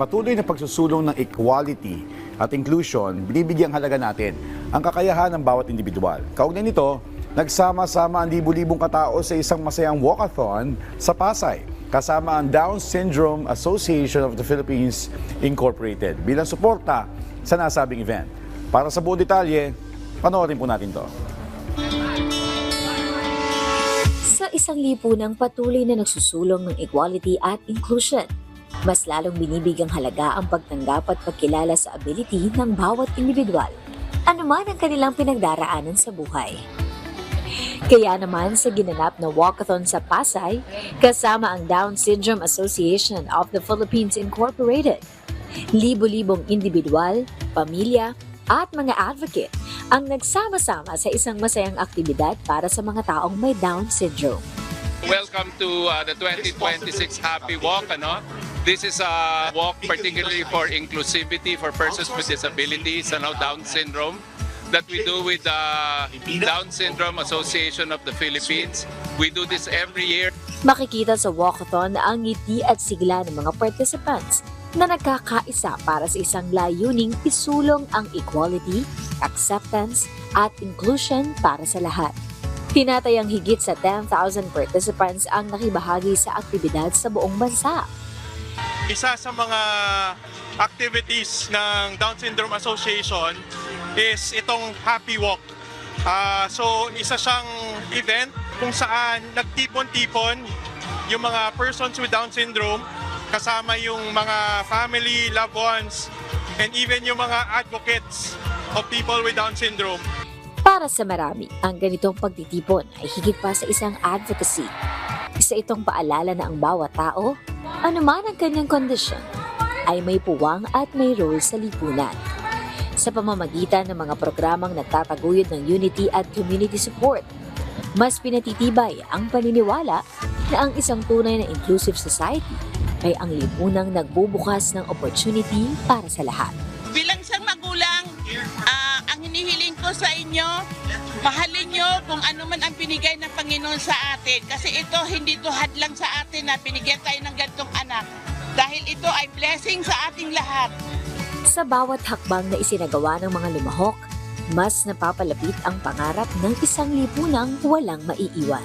patuloy na pagsusulong ng equality at inclusion, binibigyang halaga natin ang kakayahan ng bawat individual. Kaugnay nito, nagsama-sama ang libu-libong katao sa isang masayang walkathon sa Pasay, kasama ang Down Syndrome Association of the Philippines Incorporated bilang suporta sa nasabing event. Para sa buong detalye, panoorin po natin to. Sa isang lipunang patuloy na nagsusulong ng equality at inclusion, mas lalong binibigyang halaga ang pagtanggap at pagkilala sa ability ng bawat individual, anuman ang kanilang pinagdaraanan sa buhay. Kaya naman sa ginanap na walkathon sa Pasay, kasama ang Down Syndrome Association of the Philippines Incorporated, libo-libong individual, pamilya, at mga advocate ang nagsama-sama sa isang masayang aktibidad para sa mga taong may Down syndrome. Welcome to the 2026 Happy Walk. This is a walk particularly for inclusivity for persons with disabilities and Down syndrome that we do with the Down Syndrome Association of the Philippines. We do this every year. Makikita sa walkathon ang ngiti at sigla ng mga participants na nagkakaisa para sa isang layuning isulong ang equality, acceptance, at inclusion para sa lahat. Tinatayang higit sa 10,000 participants ang nakibahagi sa aktibidad sa buong bansa. Isa sa mga activities ng Down Syndrome Association is itong Happy Walk. So isa siyang event kung saan nagtipon-tipon yung mga persons with Down syndrome, kasama yung mga family, loved ones, and even yung mga advocates of people with Down syndrome. Para sa marami, ang ganitong pagtitipon ay higit pa sa isang advocacy. Isa itong paalala na ang bawat tao, anuman ang kanyang kondisyon, ay may puwang at may role sa lipunan. Sa pamamagitan ng mga programang nagtataguyod ng unity at community support, mas pinatitibay ang paniniwala na ang isang tunay na inclusive society ay ang lipunang nagbubukas ng opportunity para sa lahat. Bilang isang magulang, ang hinihiling ko sa inyo, mahalin nyo kung ano man ang binigay ng Panginoon sa atin. Kasi ito, hindi ito hadlang sa atin na binigyan tayo ng ganitong anak. Dahil ito ay blessing sa ating lahat. Sa bawat hakbang na isinagawa ng mga lumahok, mas napapalapit ang pangarap ng isang lipunang walang maiiwan.